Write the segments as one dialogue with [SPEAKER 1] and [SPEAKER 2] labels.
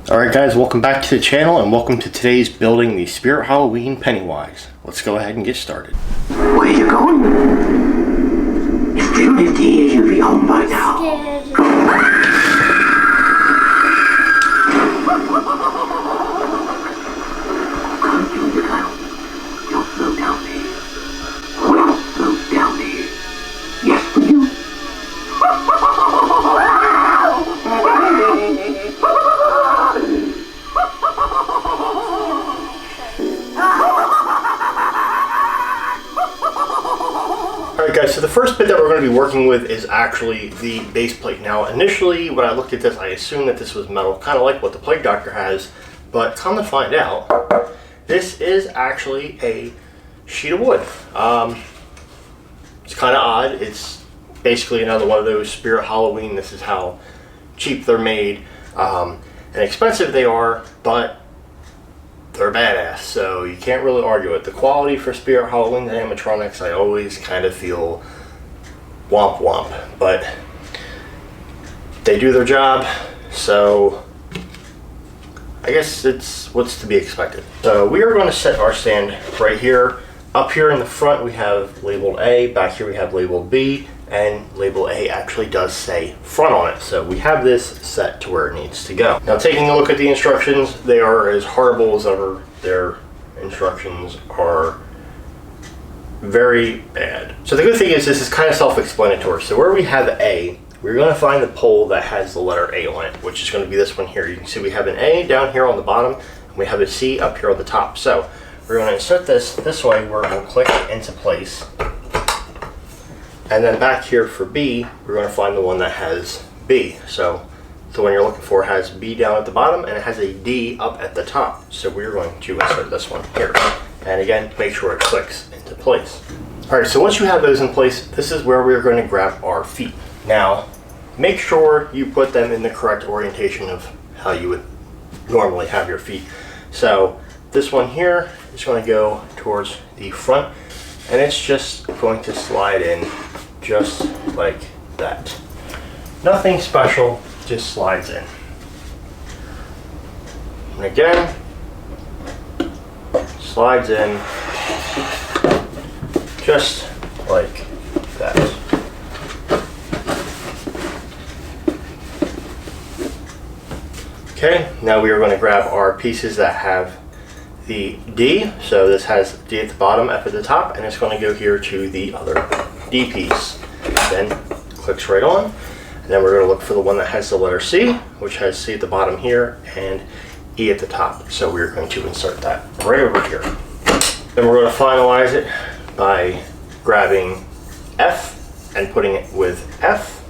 [SPEAKER 1] Alright guys, welcome back to the channel and welcome to today's building the Spirit Halloween Pennywise. Let's go ahead and get started.
[SPEAKER 2] Where are you going? If you lived here, you'd be home by now. Don't float down there. Don't float down there. Yes, will you?
[SPEAKER 1] Alright guys, so the first bit that we're going to be working with is actually the base plate. Now initially when I looked at this I assumed that this was metal, kind of like what the Plague Doctor has, but come to find out, this is actually a sheet of wood. It's kind of odd. It's basically another one of those Spirit Halloween. This is how cheap they're made and expensive they are, but they're badass, so you can't really argue it. The quality for Spirit Halloween animatronics, I always kind of feel womp womp, but they do their job, so I guess it's what's to be expected. So we are going to set our stand right here. Up here in the front we have labeled A, back here we have labeled B, and label A actually does say front on it, so we have this set to where it needs to go. Now taking a look at the instructions, they are as horrible as ever. Their instructions are very bad. So the good thing is this is kind of self-explanatory. So where we have A, we're going to find the pole that has the letter A on it, which is going to be this one here. You can see we have an A down here on the bottom, and we have a C up here on the top. So we're going to insert this way where it will click into place. And then back here for B, we're going to find the one that has B. So the one you're looking for has B down at the bottom and it has a D up at the top. So we're going to insert this one here. And again, make sure it clicks into place. All right, so once you have those in place, this is where we're going to grab our feet. Now, make sure you put them in the correct orientation of how you would normally have your feet. So this one here is going to go towards the front and it's just going to slide in just like that. Nothing special, just slides in. And again, slides in just like that. Okay, now we are going to grab our pieces that have the D. So this has D at the bottom, F at the top, and it's going to go here to the other D piece. Then clicks right on. And then we're going to look for the one that has the letter C, which has C at the bottom here and E at the top. So we're going to insert that right over here. Then we're going to finalize it by grabbing F and putting it with F.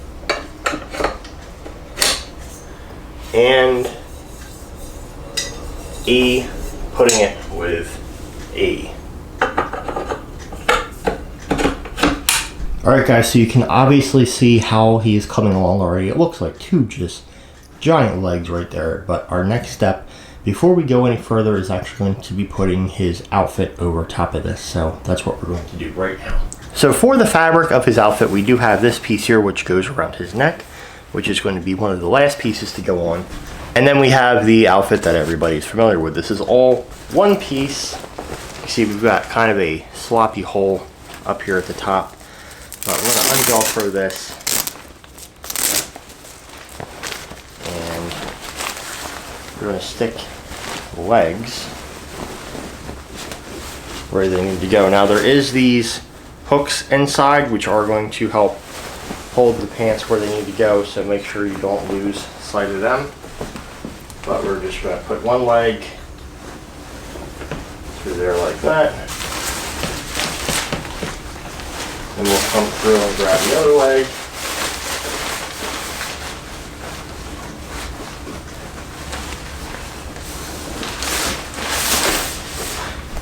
[SPEAKER 1] And E, putting it with E. Alright guys, so you can obviously see how he is coming along already. It looks like two just giant legs right there. But our next step, before we go any further, is actually going to be putting his outfit over top of this. So that's what we're going to do right now. So for the fabric of his outfit, we do have this piece here which goes around his neck, which is going to be one of the last pieces to go on. And then we have the outfit that everybody's familiar with. This is all one piece. You see we've got kind of a sloppy hole up here at the top. But we're going to unvelcro this. And we're going to stick legs where they need to go. Now there is these hooks inside which are going to help hold the pants where they need to go. So make sure you don't lose sight of them. But we're just going to put one leg through there like that. And we'll come through and grab the other leg.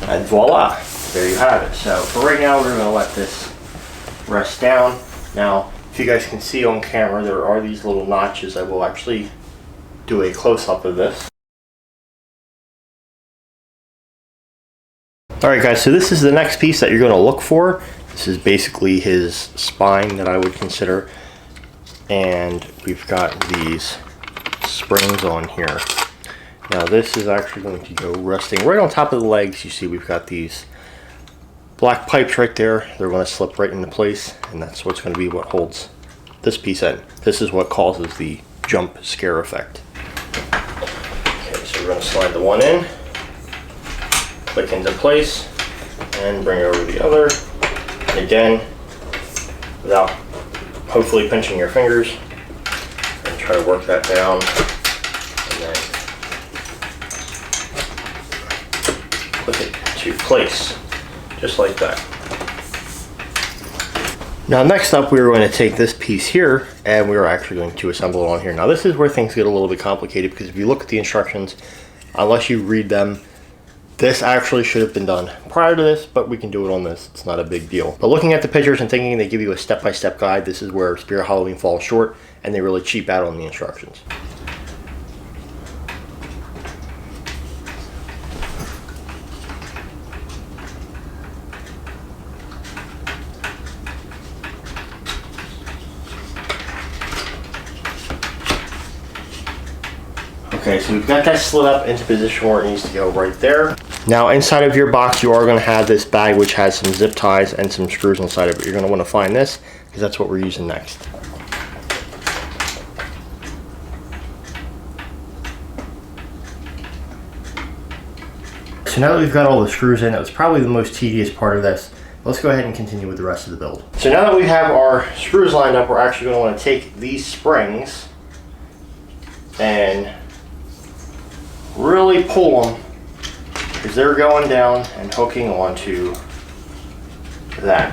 [SPEAKER 1] And voila, there you have it. So for right now, we're going to let this rest down. Now, if you guys can see on camera, there are these little notches. I will actually do a close-up of this. Alright guys, so this is the next piece that you're going to look for. This is basically his spine that I would consider. And we've got these springs on here. Now this is actually going to go resting right on top of the legs. You see we've got these black pipes right there. They're going to slip right into place, and that's what's going to be what holds this piece in. This is what causes the jump scare effect. Okay, so we're going to slide the one in, click into place, and bring over the other. And again, without hopefully pinching your fingers, and try to work that down, and then click it to place, just like that. Now next up, we are going to take this piece here, and we are actually going to assemble it on here. Now this is where things get a little bit complicated, because if you look at the instructions, unless you read them, this actually should have been done prior to this, but we can do it on this. It's not a big deal. But looking at the pictures and thinking they give you a step-by-step guide, this is where Spirit Halloween falls short, and they really cheap out on the instructions. Okay, so we've got that slid up into position where it needs to go right there. Now inside of your box, you are going to have this bag which has some zip ties and some screws inside of it. You're going to want to find this because that's what we're using next. So now that we've got all the screws in, that was probably the most tedious part of this. Let's go ahead and continue with the rest of the build. So now that we have our screws lined up, we're actually going to want to take these springs and really pull them, because they're going down and hooking onto that.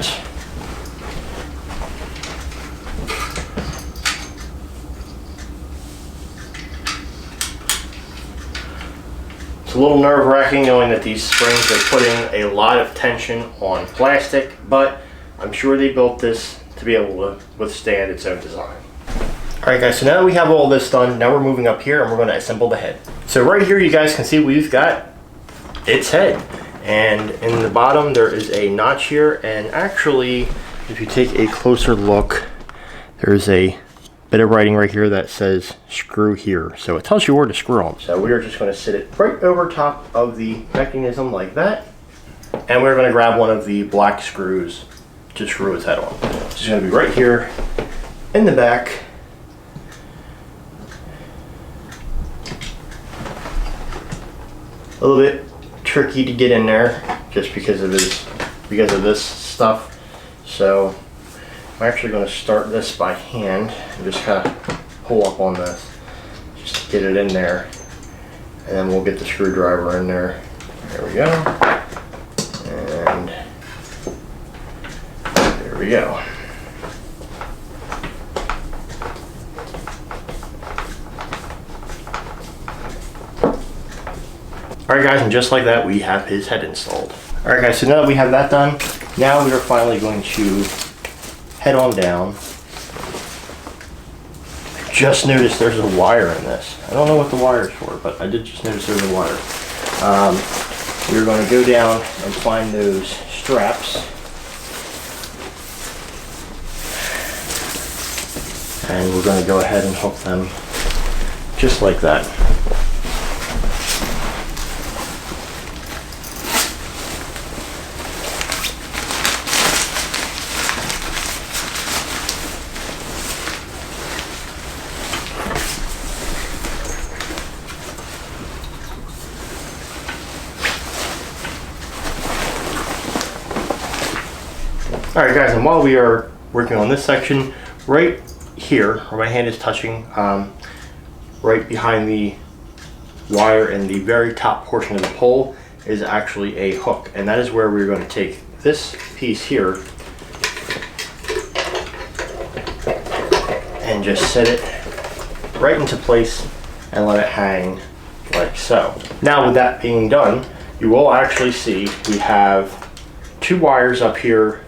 [SPEAKER 1] It's a little nerve-wracking knowing that these springs are putting a lot of tension on plastic, but I'm sure they built this to be able to withstand its own design. Alright guys, so now that we have all this done, now we're moving up here and we're going to assemble the head. So right here you guys can see we've got its head. And in the bottom there is a notch here, and actually if you take a closer look, there's a bit of writing right here that says screw here. So it tells you where to screw them. So we are just going to sit it right over top of the mechanism like that. And we're going to grab one of the black screws to screw its head on. It's going to be right here in the back. A little bit tricky to get in there just because of this stuff. So I'm actually going to start this by hand and just kind of pull up on this just to get it in there, and then we'll get the screwdriver in there. There we go, and there we go. Alright guys, and just like that, we have his head installed. Alright guys, so now that we have that done, now we are finally going to head on down. I just noticed there's a wire in this. I don't know what the wire is for, but I did just notice there's a wire. We're going to go down and find those straps. And we're going to go ahead and hook them just like that. Alright guys, and while we are working on this section, right here, where my hand is touching, right behind the wire in the very top portion of the pole is actually a hook. And that is where we're going to take this piece here and just set it right into place and let it hang like so. Now with that being done, you will actually see we have two wires up here.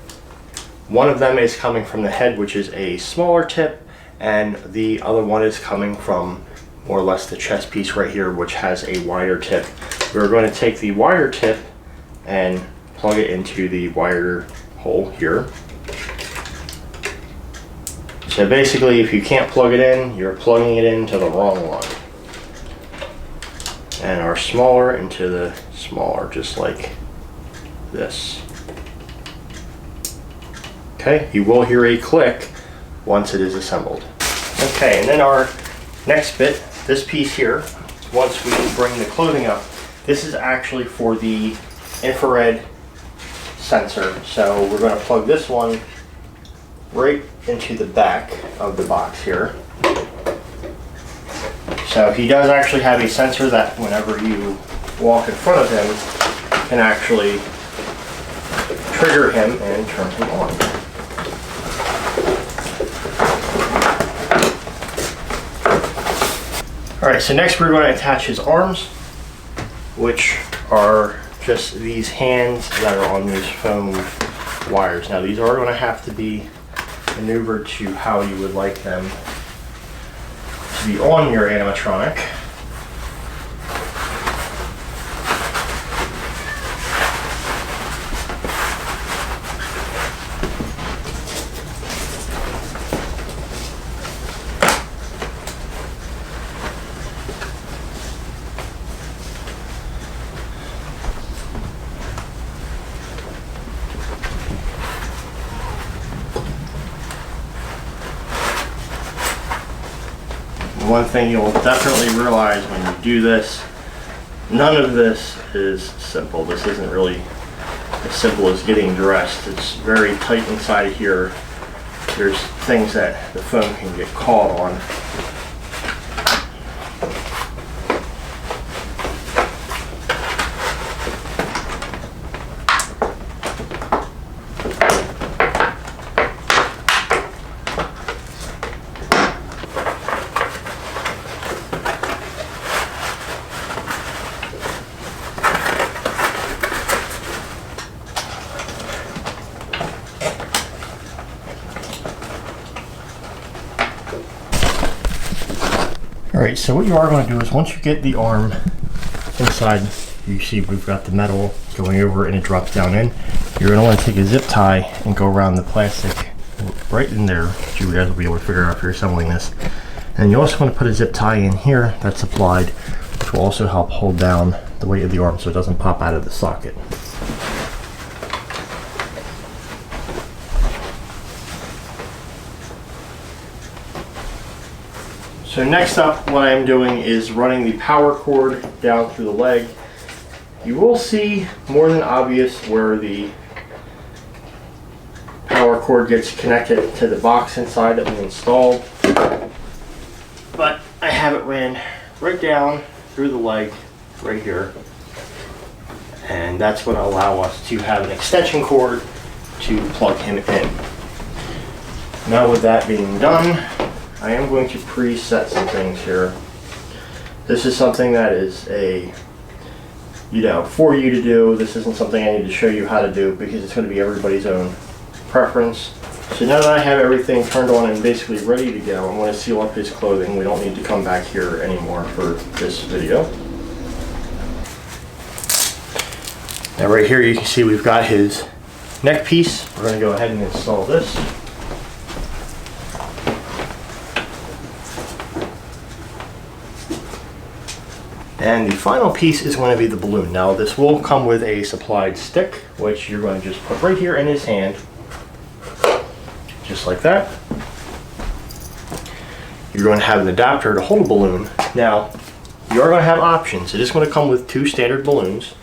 [SPEAKER 1] One of them is coming from the head, which is a smaller tip, and the other one is coming from more or less the chest piece right here, which has a wider tip. We're going to take the wider tip and plug it into the wire hole here. So basically, if you can't plug it in, you're plugging it into the wrong one. and our smaller into the smaller, just like this. Okay, you will hear a click once it is assembled. Okay, and then our next bit, this piece here, once we bring the clothing up, this is actually for the infrared sensor. So we're going to plug this one right into the back of the box here. So he does actually have a sensor that whenever you walk in front of him can actually trigger him and turn him on. Alright, so next we're going to attach his arms, which are just these hands that are on these foam wires. Now these are going to have to be maneuvered to how you would like them to be on your animatronic. One thing you'll definitely realize when you do this, none of this is simple. This isn't really as simple as getting dressed. It's very tight inside of here. There's things that the foam can get caught on. Alright, so what you are going to do is once you get the arm inside, you see we've got the metal going over and it drops down in. You're going to want to take a zip tie and go around the plastic right in there, which you guys will be able to figure out if you're assembling this. And you also want to put a zip tie in here that's applied, which will also help hold down the weight of the arm so it doesn't pop out of the socket. So next up, what I'm doing is running the power cord down through the leg. You will see more than obvious where the power cord gets connected to the box inside that we installed. But I have it ran right down through the leg, right here. And that's going to allow us to have an extension cord to plug him in. Now with that being done, I am going to preset some things here. This is something that is for you to do. This isn't something I need to show you how to do because it's going to be everybody's own preference. So now that I have everything turned on and basically ready to go, I'm going to seal up his clothing. We don't need to come back here anymore for this video. Now right here you can see we've got his neck piece. We're going to go ahead and install this. And the final piece is going to be the balloon. Now this will come with a supplied stick, which you're going to just put right here in his hand, just like that. You're going to have an adapter to hold a balloon. Now, you are going to have options. It is going to come with 2 standard balloons,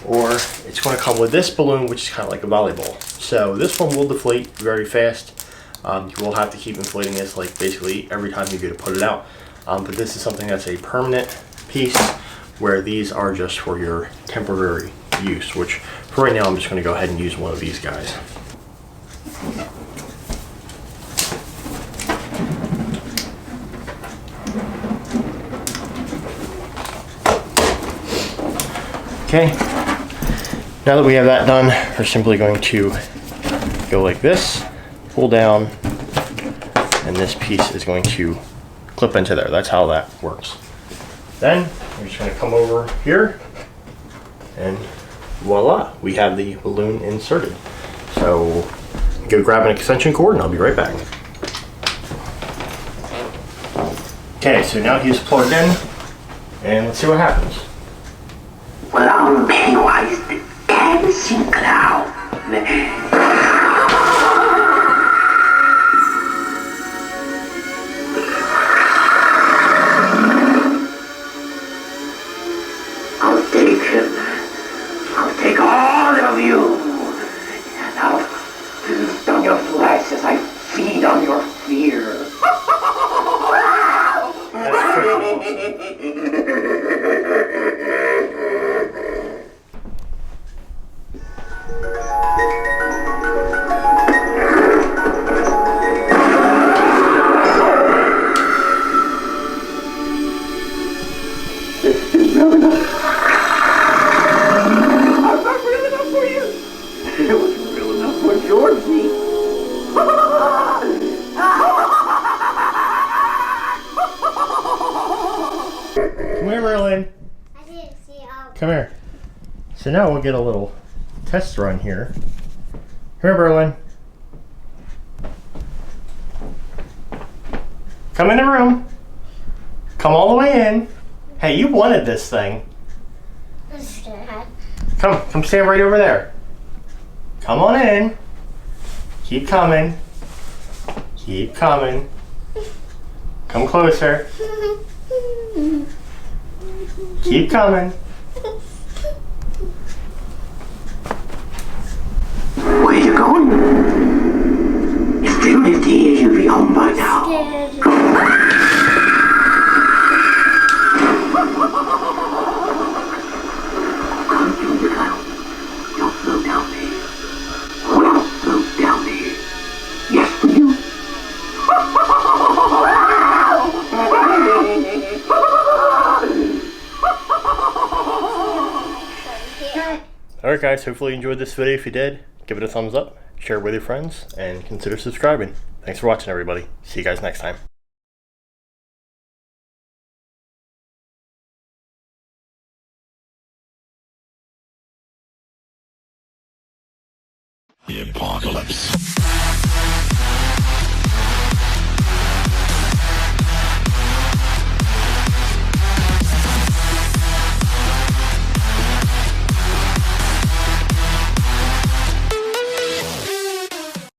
[SPEAKER 1] or it's going to come with this balloon, which is kind of like a volleyball. So this one will deflate very fast. You will have to keep inflating this like basically every time you go to put it out. But this is something that's a permanent piece, where these are just for your temporary use, which for right now I'm just going to go ahead and use one of these guys. Okay, now that we have that done, we're simply going to go like this, pull down, and this piece is going to clip into there. That's how that works. Then we're just going to come over here and voila, we have the balloon inserted. So go grab an extension cord and I'll be right back. Okay, so now he's plugged in and let's see what happens.
[SPEAKER 2] I'm Pennywise the dancing clown. I'll take all of you, and I'll feast on your flesh as I feed on your fear. This is real enough. I'm not real enough for you. It was real enough for Georgie.
[SPEAKER 1] Come here, Merlin.
[SPEAKER 3] I didn't see
[SPEAKER 1] Come here. So now we'll get a little test run here. Come here, Merlin. Come in the room. Come all the way in. Hey, you wanted this thing.
[SPEAKER 3] I'm scared.
[SPEAKER 1] Come stand right over there. Come on in. Keep coming. Keep coming. Come closer. Keep coming.
[SPEAKER 2] Where you going? If 50 years you'll be home by now.
[SPEAKER 3] Scared.
[SPEAKER 2] Don't float down there. We'll float down there. Yes, will you?
[SPEAKER 1] Alright guys, hopefully you enjoyed this video. If you did, give it a thumbs up, share it with your friends, and consider subscribing. Thanks for watching, everybody. See you guys next time.
[SPEAKER 2] The apocalypse.